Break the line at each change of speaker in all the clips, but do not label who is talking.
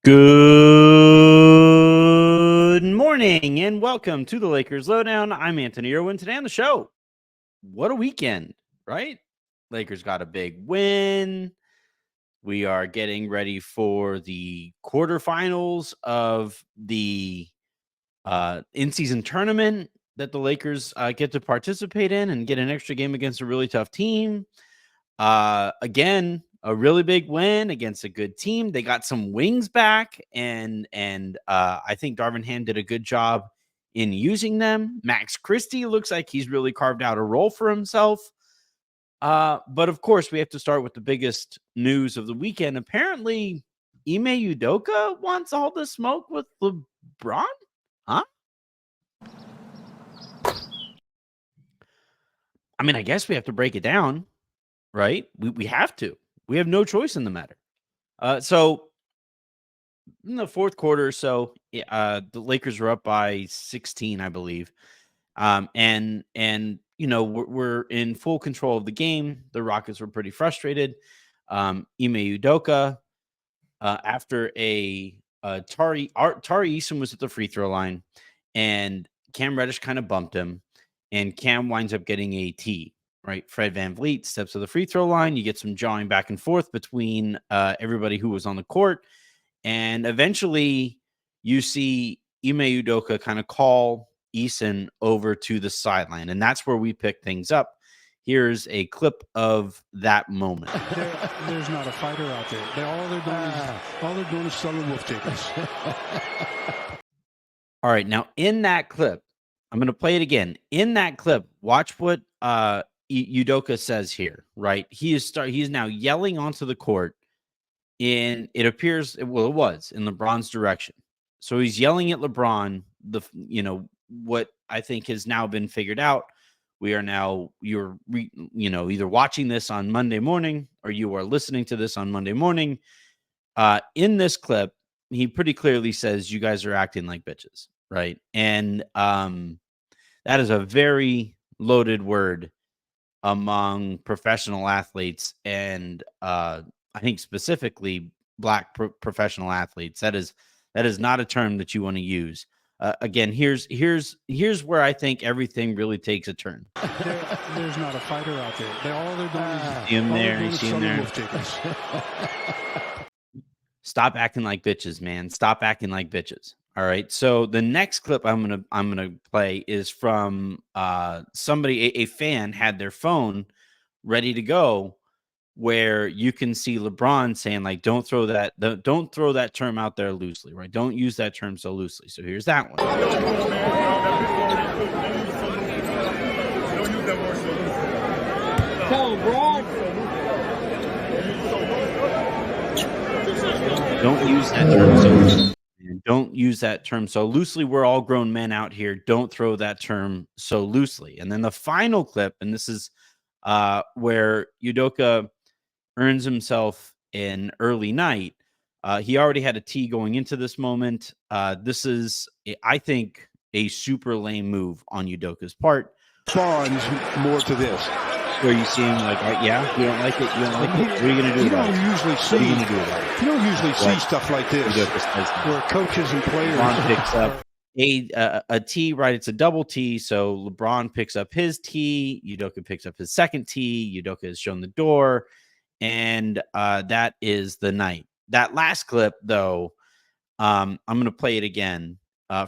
Good morning and welcome to the Lakers Lowdown. I'm Anthony Irwin. Today on the show, what a weekend, right? Lakers got a big win. We are getting ready for the quarterfinals of the in-season tournament that the Lakers get to participate in and get an extra game against a really tough team. Again, a really big win against a good team. They got some wings back, and I think Darvin Ham did a good job in using them. Max Christie looks like he's really carved out a role for himself. But of course, we have to start with the biggest news of the weekend. Apparently, Ime Udoka wants all the smoke with LeBron? Huh? I mean, I guess we have to break it down, right? We have to. We have no choice in the matter. So in the fourth quarter or so, the Lakers were up by 16, I believe. And we're in full control of the game. The Rockets were pretty frustrated. Ime Udoka, after Tari Eason was at the free throw line, and Cam Reddish kind of bumped him, and Cam winds up getting a tee. Right, Fred VanVleet steps to the free throw line. You get some jawing back and forth between everybody who was on the court. And eventually you see Ime Udoka kind of call Eason over to the sideline. And that's where we pick things up. Here's a clip of that moment.
There's not a fighter out there. All they're doing is selling wolf tickets.
All right. Now, in that clip, I'm going to play it again. In that clip, watch what Udoka says here, right? He's now yelling onto the court. It appears, it was in LeBron's direction. So he's yelling at LeBron, what I think has now been figured out. You're either watching this on Monday morning or you are listening to this on Monday morning. In this clip, he pretty clearly says, you guys are acting like bitches, right? And that is a very loaded word among professional athletes, and I think specifically Black professional athletes. That is not a term that you want to use. Again, here's where I think everything really takes a turn.
There's not a fighter out there. All they're doing is
see him there. You see him there.
wolf tickets.
Stop acting like bitches, man. Stop acting like bitches. All right. So the next clip I'm gonna play is from somebody, a fan had their phone ready to go, where you can see LeBron saying, like, don't throw that term out there loosely, right? Don't use that term so loosely. So here's that one. Don't use that term so loosely. Don't use that term so loosely. We're all grown men out here. Don't throw that term so loosely. And then the final clip, and this is where Udoka earns himself an early night. He already had a tee going into this moment. This is, I think, a super lame move on Udoka's part.
Bonds more to this.
Where you see him like, yeah, you don't like it. You don't like it. What are you going to do?
You don't usually see.
What are you going to do about it?
You don't usually see stuff like this where coaches and players.
LeBron picks up a tee, right? It's a double tee. So LeBron picks up his tee. Udoka picks up his second tee. Udoka is shown the door. And that is the night. That last clip, though, I'm going to play it again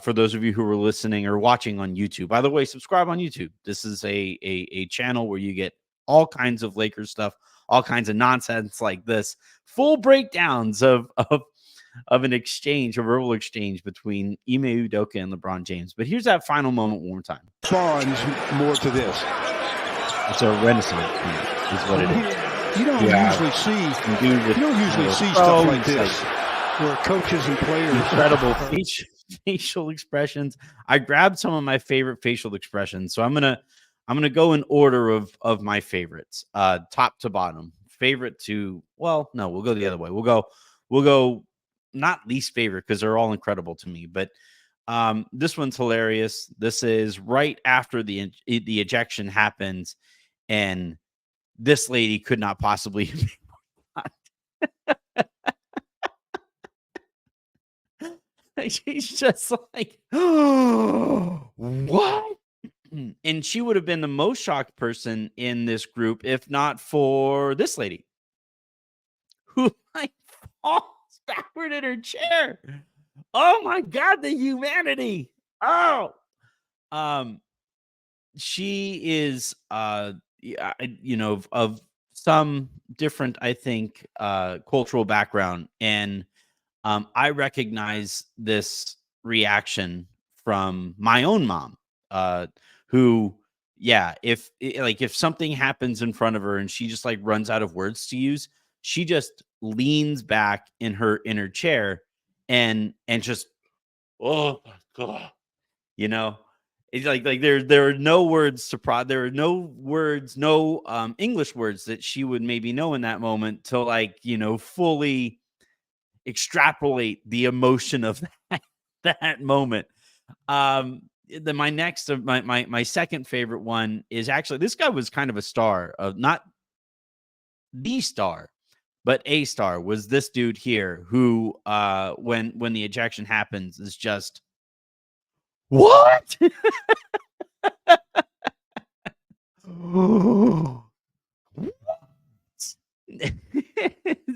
for those of you who are listening or watching on YouTube. By the way, subscribe on YouTube. This is a channel where you get all kinds of Lakers stuff, all kinds of nonsense like this, full breakdowns of an exchange, a verbal exchange between Ime Udoka and LeBron James. But here's that final moment one more time.
Bonds more to this.
It's a renaissance, is what it is.
You don't usually see stuff like this where coaches and players.
Incredible facial expressions. I grabbed some of my favorite facial expressions, so I'm gonna go in order of my favorites, top to bottom. Favorite to, well, no, we'll go the other way. We'll go not least favorite because they're all incredible to me, but this one's hilarious. This is right after the ejection happens, and this lady could not possibly Like, she's just like, oh, what? And she would have been the most shocked person in this group if not for this lady who like falls backward in her chair. Oh my God, the humanity. Oh, um, she is, of some different, I think, cultural background. And I recognize this reaction from my own mom, who, yeah, if something happens in front of her and she just like runs out of words to use, she just leans back in her chair and just, oh my God, you know, it's like there are no words to there are no words, no English words that she would maybe know in that moment to like, fully extrapolate the emotion of that moment. Then my next of my second favorite one is actually, this guy was kind of a star, of not the star, but a star, was this dude here who when the ejection happens is just, what?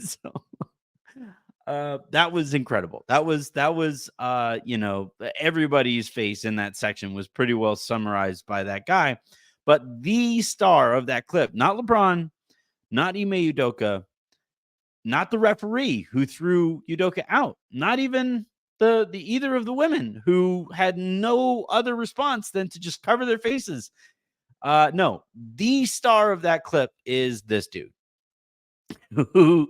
So that was incredible. That was everybody's face in that section was pretty well summarized by that guy. But the star of that clip, not LeBron, not Ime Udoka, not the referee who threw Udoka out, not even the either of the women who had no other response than to just cover their faces. No, the star of that clip is this dude who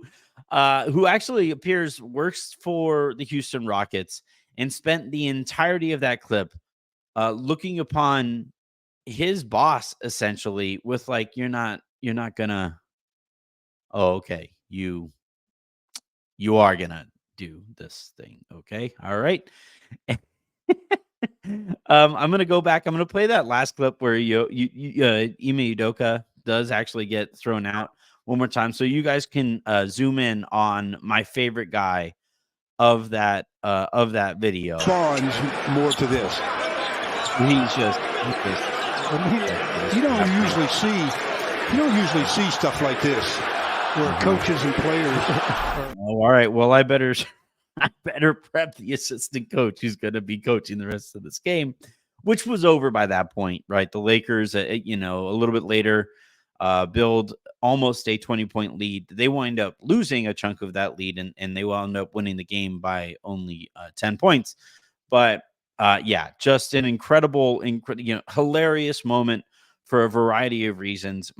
actually works for the Houston Rockets and spent the entirety of that clip looking upon his boss essentially with like, you're not gonna, oh, okay, you are gonna do this thing, okay, all right. I'm gonna go back. I'm gonna play that last clip where Ime Udoka does actually get thrown out one more time, so you guys can zoom in on my favorite guy of that video.
Responds more to this.
He's just
you don't usually see stuff like this where coaches and players.
Oh, all right. Well, I better prep the assistant coach who's going to be coaching the rest of this game, which was over by that point, right? The Lakers, a little bit later, build almost a 20-point lead. They wind up losing a chunk of that lead, and they wound up winning the game by only 10 points. But yeah, just an incredible, hilarious moment for a variety of reasons.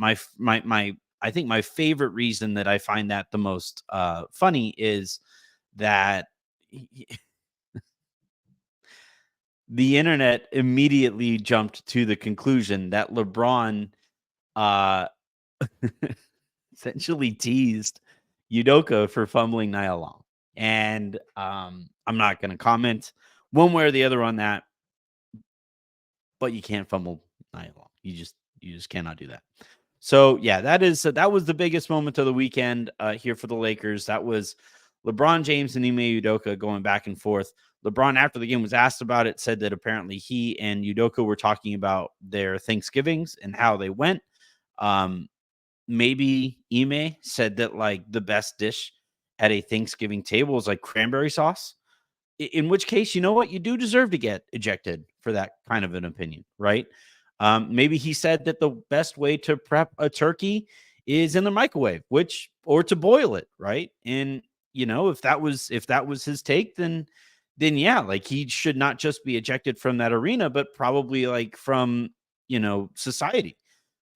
I think my favorite reason that I find that the most funny is that the internet immediately jumped to the conclusion that LeBron essentially teased Udoka for fumbling Nia Long. And I'm not going to comment one way or the other on that, but you can't fumble Nia Long. You just cannot do that. So yeah, that was the biggest moment of the weekend here for the Lakers. That was LeBron James and Ime Udoka going back and forth. LeBron, after the game was asked about it, said that apparently he and Udoka were talking about their Thanksgivings and how they went. Maybe Ime said that like the best dish at a Thanksgiving table is like cranberry sauce. In which case, you know what? You do deserve to get ejected for that kind of an opinion, right? Maybe he said that the best way to prep a turkey is in the microwave, or to boil it, right? And if that was his take, then yeah, like he should not just be ejected from that arena, but probably like from society.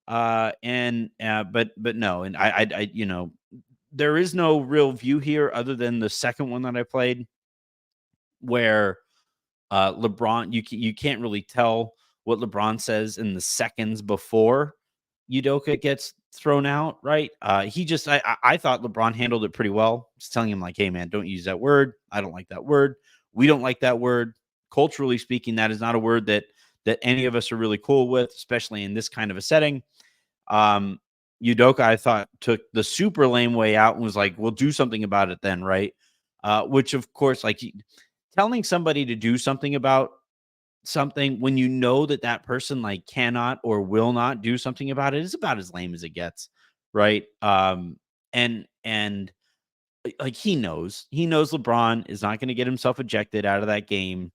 But no, and I there is no real view here other than the second one that I played, where LeBron, you can't really tell what LeBron says in the seconds before Udoka gets thrown out, right? I thought LeBron handled it pretty well. Just telling him like, hey man, don't use that word. I don't like that word. We don't like that word. Culturally speaking, that is not a word that any of us are really cool with, especially in this kind of a setting. Udoka, I thought, took the super lame way out and was like, we'll do something about it then, right? Which of course, like, telling somebody to do something about something when you know that that person like cannot or will not do something about it is about as lame as it gets, right? And like he knows LeBron is not going to get himself ejected out of that game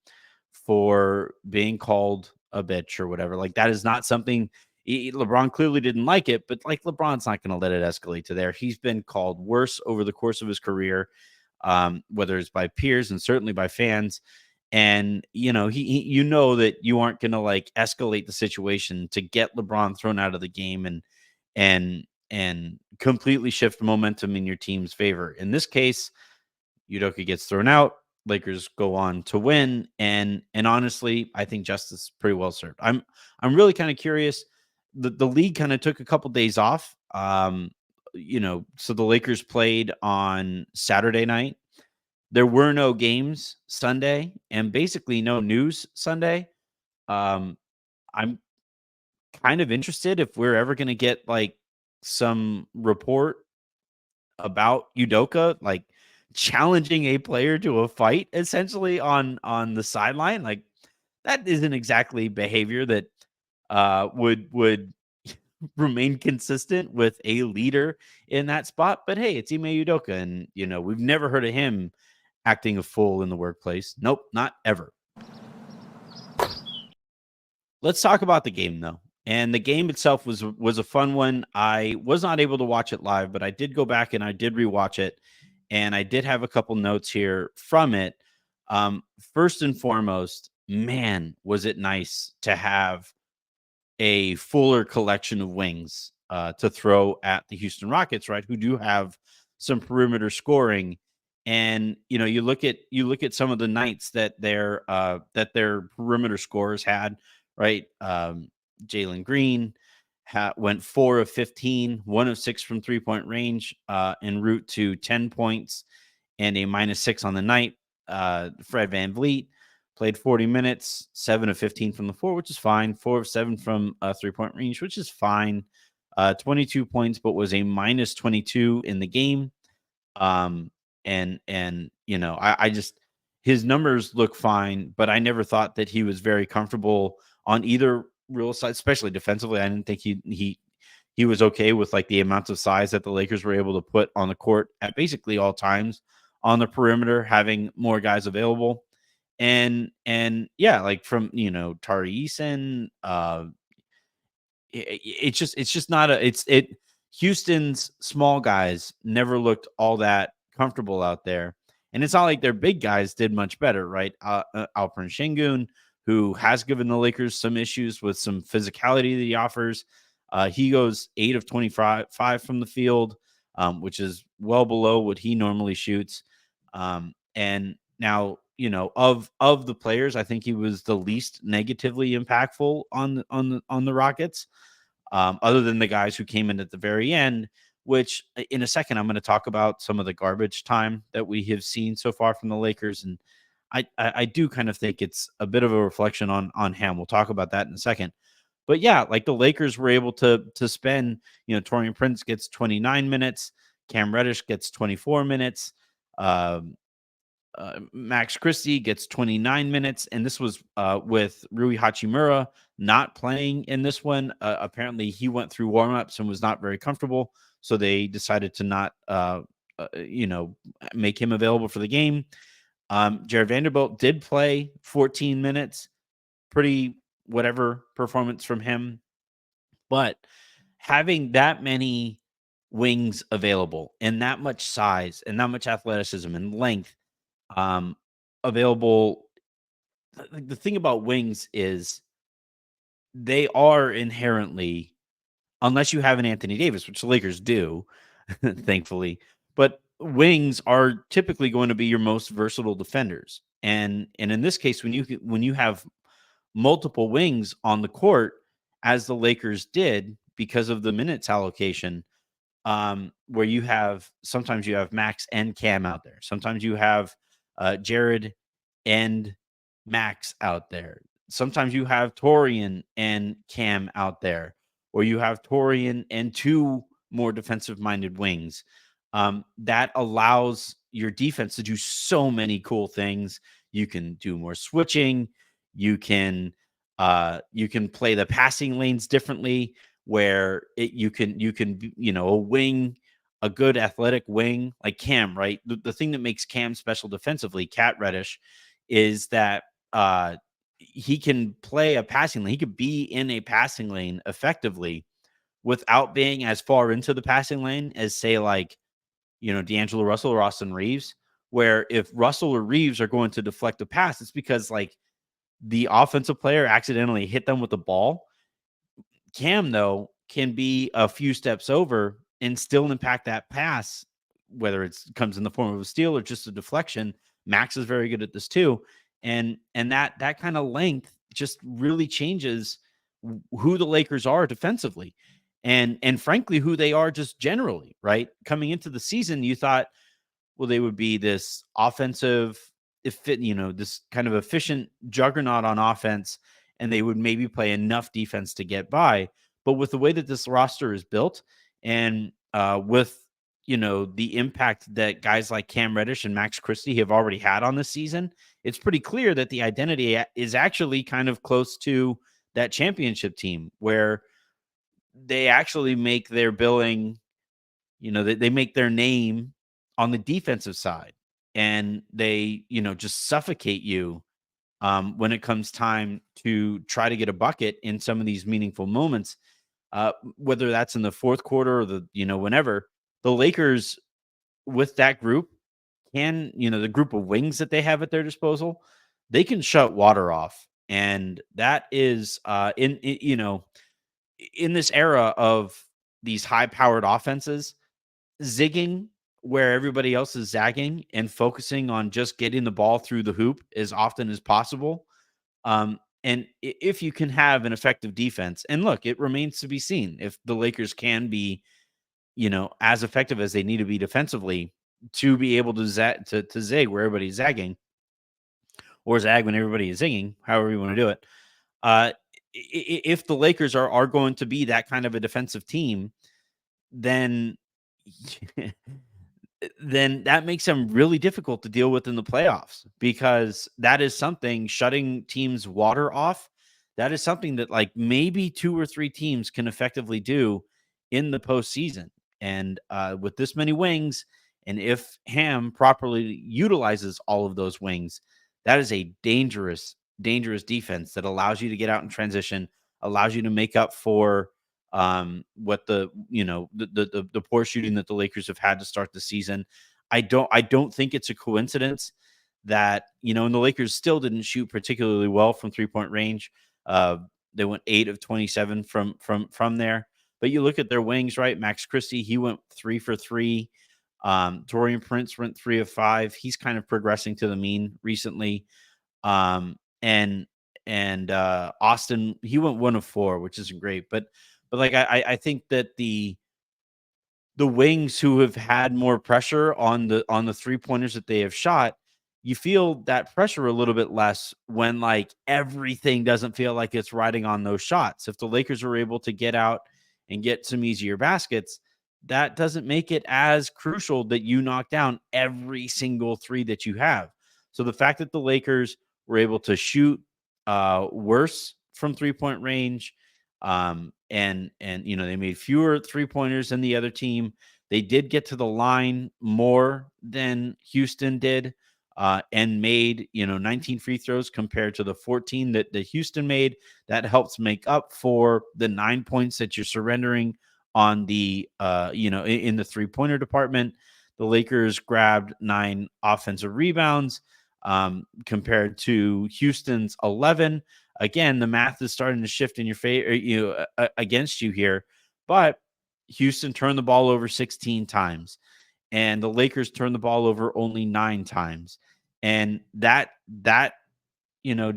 for being called a bitch or whatever. Like that is not something LeBron clearly didn't like it, but like LeBron's not going to let it escalate to there. He's been called worse over the course of his career, whether it's by peers and certainly by fans. And you know that you aren't going to like escalate the situation to get LeBron thrown out of the game and completely shift momentum in your team's favor. In this case, Udoka gets thrown out. Lakers go on to win, and honestly, I think justice is pretty well served. I'm really kind of curious. The league kind of took a couple days off. So the Lakers played on Saturday night. There were no games Sunday, and basically no news Sunday. I'm kind of interested if we're ever going to get like some report about Udoka, like challenging a player to a fight essentially on the sideline. Like that isn't exactly behavior that would remain consistent with a leader in that spot. But hey, it's Ime Udoka, and we've never heard of him acting a fool in the workplace. Nope, not ever. Let's talk about the game though. And the game itself was a fun one. I was not able to watch it live, but I did go back and I did rewatch it, and I did have a couple notes here from it. First and foremost, man, was it nice to have a fuller collection of wings to throw at the Houston Rockets, right? Who do have some perimeter scoring, and you look at some of the nights that their perimeter scorers had, right? Jalen Green went 4 of 15, 1 of 6 from 3-point range, en route to 10 points and a -6 on the night. Fred VanVleet played 40 minutes, 7 of 15 from the floor, which is fine. 4 of 7 from 3-point range, which is fine. 22 points, but was a -22 in the game. I just his numbers look fine, but I never thought that he was very comfortable on either real side, especially defensively. I didn't think he was okay with like the amounts of size that the Lakers were able to put on the court at basically all times on the perimeter, having more guys available. And yeah, like from Tari Eason, it's just not Houston's small guys never looked all that comfortable out there. And it's not like their big guys did much better, right? Alperen Şengün, who has given the Lakers some issues with some physicality that he offers. He goes 8 of 25 from the field, which is well below what he normally shoots. And now, of the players, I think he was the least negatively impactful on the Rockets, other than the guys who came in at the very end, which in a second I'm going to talk about some of the garbage time that we have seen so far from the Lakers. And I do kind of think it's a bit of a reflection on him. We'll talk about that in a second. But yeah, like the Lakers were able to spend, Taurean Prince gets 29 minutes, Cam Reddish gets 24 minutes, Max Christie gets 29 minutes, and this was with Rui Hachimura not playing in this one. Apparently, he went through warmups and was not very comfortable, so they decided to not, make him available for the game. Jared Vanderbilt did play 14 minutes, pretty whatever performance from him, but having that many wings available and that much size and that much athleticism and length available. The thing about wings is they are inherently, unless you have an Anthony Davis, which the Lakers do, thankfully, but wings are typically going to be your most versatile defenders. And in this case, when you have multiple wings on the court, as the Lakers did because of the minutes allocation, where sometimes you have Max and Cam out there. Sometimes you have Jared and Max out there. Sometimes you have Taurean and Cam out there, or you have Taurean and two more defensive-minded wings. That allows your defense to do so many cool things. You can do more switching. You can play the passing lanes differently, where you can a wing, a good athletic wing like Cam, right? The thing that makes Cam special defensively, Cat Reddish, is that he can play a passing lane. He could be in a passing lane effectively without being as far into the passing lane as, say, like, D'Angelo Russell or Austin Reeves, where if Russell or Reeves are going to deflect a pass, it's because, like, the offensive player accidentally hit them with the ball. Cam, though, can be a few steps over and still impact that pass, whether it comes in the form of a steal or just a deflection. Max is very good at this too. And that kind of length just really changes who the Lakers are defensively, and frankly, who they are just generally, right? Coming into the season, you thought, well, they would be this offensive, this kind of efficient juggernaut on offense, and they would maybe play enough defense to get by. But with the way that this roster is built, and with the impact that guys like Cam Reddish and Max Christie have already had on this season, it's pretty clear that the identity is actually kind of close to that championship team, where they actually make their billing, they make their name on the defensive side, and they, just suffocate you when it comes time to try to get a bucket in some of these meaningful moments, whether that's in the fourth quarter or whenever. The Lakers, with that group, the group of wings that they have at their disposal, they can shut water off. And that is in this era of these high powered offenses, zigging where everybody else is zagging and focusing on just getting the ball through the hoop as often as possible. And if you can have an effective defense, and look, it remains to be seen if the Lakers can be, as effective as they need to be defensively to be able to zig where everybody's zagging, or zag when everybody is zigging, however you want to do it. If the Lakers are going to be that kind of a defensive team, then then that makes them really difficult to deal with in the playoffs, because that is something, shutting teams water off. That is something that, like, maybe two or three teams can effectively do in the postseason. And with this many wings, and if Ham properly utilizes all of those wings, that is a dangerous, dangerous defense that allows you to get out in transition, allows you to make up for what the poor shooting that the Lakers have had to start the season. I don't think it's a coincidence that, and the Lakers still didn't shoot particularly well from 3-point range. They went 8 of 27 from there. But you look at their wings, right? Max Christie, he went 3 for 3. Torian Prince went 3 of 5. He's kind of progressing to the mean recently. Um, and Austin, he went 1 of 4, which isn't great, but like, I think that the wings who have had more pressure on the 3-pointers that they have shot, you feel that pressure a little bit less when, like, everything doesn't feel like it's riding on those shots. If the Lakers are able to get out and get some easier baskets, that doesn't make it as crucial that you knock down every single three that you have. So the fact that the Lakers were able to shoot worse from 3-point range, and they made fewer 3-pointers than the other team. They did get to the line more than Houston did, and made 19 free throws compared to the 14 that Houston made. That helps make up for the 9 points that you're surrendering on the in the 3-pointer department. The Lakers grabbed 9 offensive rebounds, compared to Houston's 11. Again, the math is starting to shift in your favor, against you here. But Houston turned the ball over 16 times, and the Lakers turned the ball over only 9 times. And that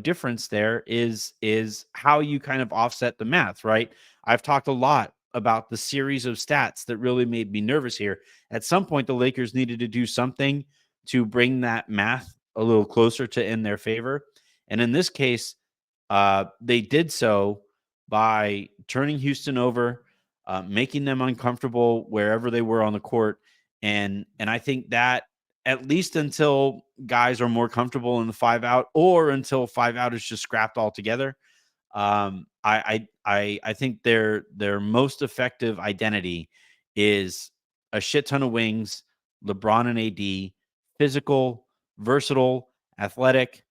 difference there is how you kind of offset the math, right? I've talked a lot about the series of stats that really made me nervous here. At some point, the Lakers needed to do something to bring that math a little closer to in their favor. And in this case, they did so by turning Houston over, making them uncomfortable wherever they were on the court. And I think that at least until guys are more comfortable in the 5-out, or until 5-out is just scrapped altogether. I think their most effective identity is a shit ton of wings, LeBron and AD, physical, versatile, athletic,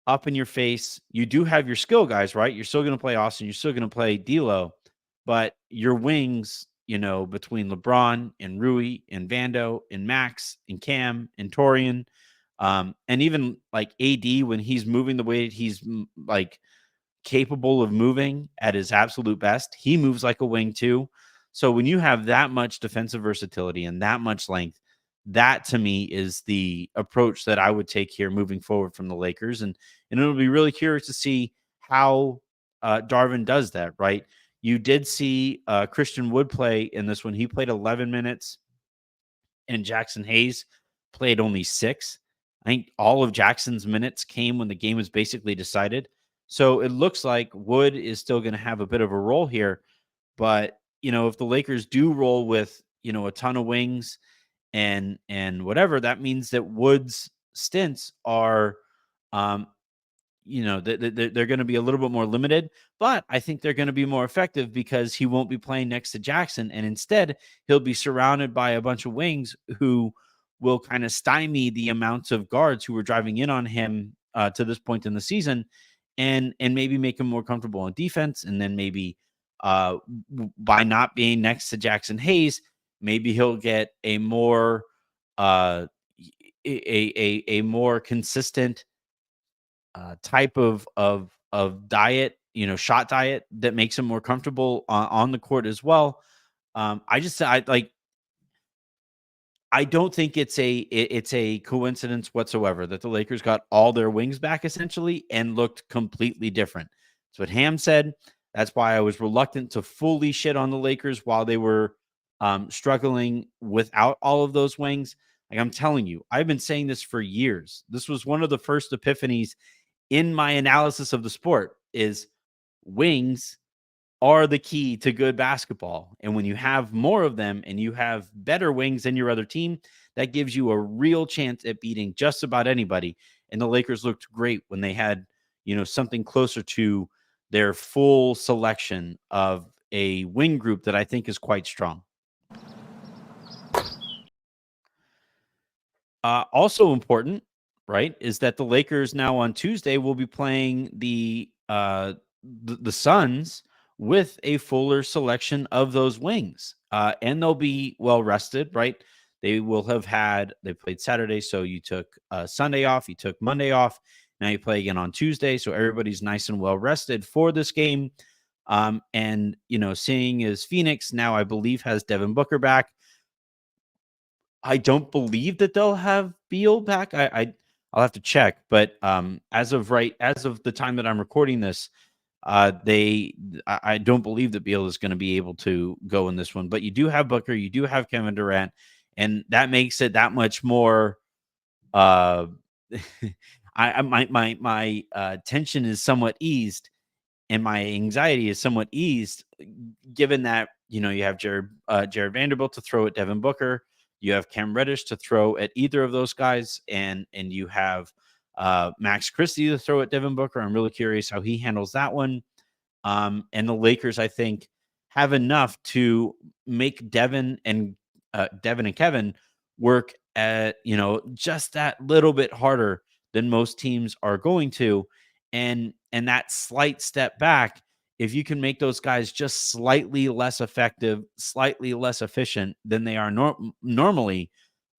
up in your face. You do have your skill guys, right? You're still going to play Austin. You're still going to play D'Lo, but your wings, between LeBron and Rui and Vando and Max and Cam and Torian, and even like AD when he's moving the way he's like capable of moving at his absolute best, he moves like a wing too. So when you have that much defensive versatility and that much length, that to me is the approach that I would take here moving forward from the Lakers. And it'll be really curious to see how Darvin does that, right? You did see Christian Wood play in this one. He played 11 minutes and Jackson Hayes played only 6. I think all of Jackson's minutes came when the game was basically decided. So it looks like Wood is still going to have a bit of a role here. But, if the Lakers do roll with, a ton of wings and whatever, that means that Wood's stints are they're going to be a little bit more limited, but I think they're going to be more effective because he won't be playing next to Jackson. And instead, he'll be surrounded by a bunch of wings who will kind of stymie the amounts of guards who were driving in on him to this point in the season, and maybe make him more comfortable on defense. And then maybe by not being next to Jackson Hayes, maybe he'll get a more a more consistent type of diet, shot diet that makes him more comfortable on the court as well. I don't think it's a coincidence whatsoever that the Lakers got all their wings back essentially and looked completely different. That's what Ham said. That's why I was reluctant to fully shit on the Lakers while they were struggling without all of those wings. Like I'm telling you, I've been saying this for years. This was one of the first epiphanies in my analysis of the sport is wings are the key to good basketball. And when you have more of them and you have better wings than your other team, that gives you a real chance at beating just about anybody. And the Lakers looked great when they had, something closer to their full selection of a wing group that I think is quite strong. Also important, right, is that the Lakers now on Tuesday will be playing the Suns with a fuller selection of those wings, and they'll be well rested, right? They played Saturday, so you took Sunday off, you took Monday off, now you play again on Tuesday, so everybody's nice and well rested for this game. And seeing as Phoenix now, I believe, has Devin Booker back. I don't believe that they'll have Beal back. I'll have to check, but as of the time that I'm recording this, I don't believe that Beal is going to be able to go in this one. But you do have Booker, you do have Kevin Durant, and that makes it that much more. My tension is somewhat eased, and my anxiety is somewhat eased, given that you have Jared Vanderbilt to throw at Devin Booker. You have Cam Reddish to throw at either of those guys, and you have Max Christie to throw at Devin Booker. I'm really curious how he handles that one. And the Lakers, I think, have enough to make Devin and Kevin work at just that little bit harder than most teams are going to, and that slight step back. If you can make those guys just slightly less effective, slightly less efficient than they are normally,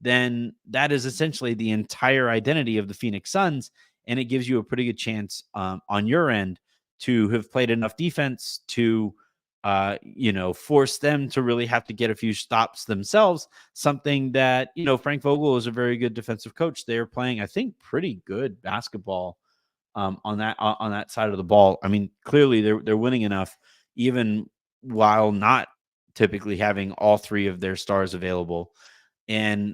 then that is essentially the entire identity of the Phoenix Suns. And it gives you a pretty good chance on your end to have played enough defense to, force them to really have to get a few stops themselves. Something that, Frank Vogel is a very good defensive coach. They're playing, I think, pretty good basketball on that side of the ball. I mean, clearly they're winning enough, even while not typically having all three of their stars available. And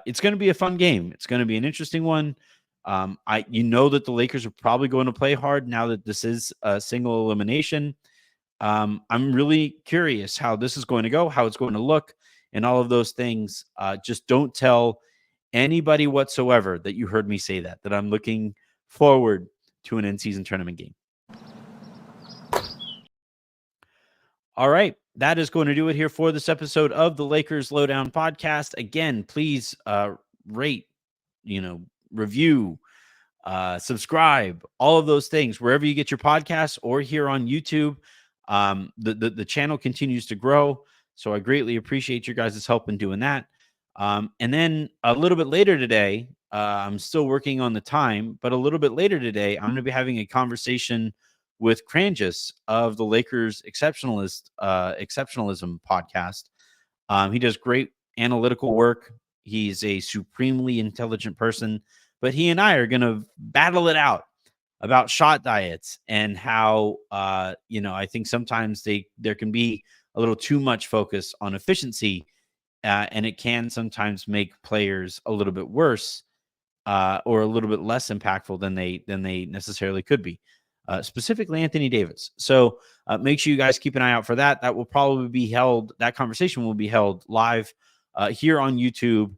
it's going to be a fun game. It's going to be an interesting one. That the Lakers are probably going to play hard now that this is a single elimination. I'm really curious how this is going to go, how it's going to look, and all of those things. Just don't tell anybody whatsoever that you heard me say that I'm looking forward to an in-season tournament game. All right. That is going to do it here for this episode of the Lakers Lowdown podcast. Again, please rate, review, subscribe, all of those things, wherever you get your podcasts or here on YouTube. The channel continues to grow. So I greatly appreciate your guys' help in doing that. And then a little bit later today, I'm still working on the time, but a little bit later today, I'm going to be having a conversation with Cranjus of the Lakers Exceptionalism podcast. He does great analytical work. He's a supremely intelligent person, but he and I are going to battle it out about shot diets and how, I think sometimes there can be a little too much focus on efficiency, and it can sometimes make players a little bit worse or a little bit less impactful than they necessarily could be. Specifically Anthony Davis. So make sure you guys keep an eye out for that. That will probably be held. That conversation will be held live here on YouTube,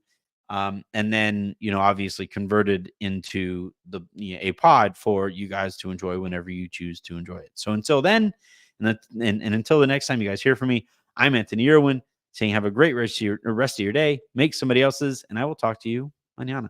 and then obviously converted into a pod for you guys to enjoy whenever you choose to enjoy it. So until then, and until the next time you guys hear from me, I'm Anthony Irwin saying have a great rest of your day. Make somebody else's, and I will talk to you mañana.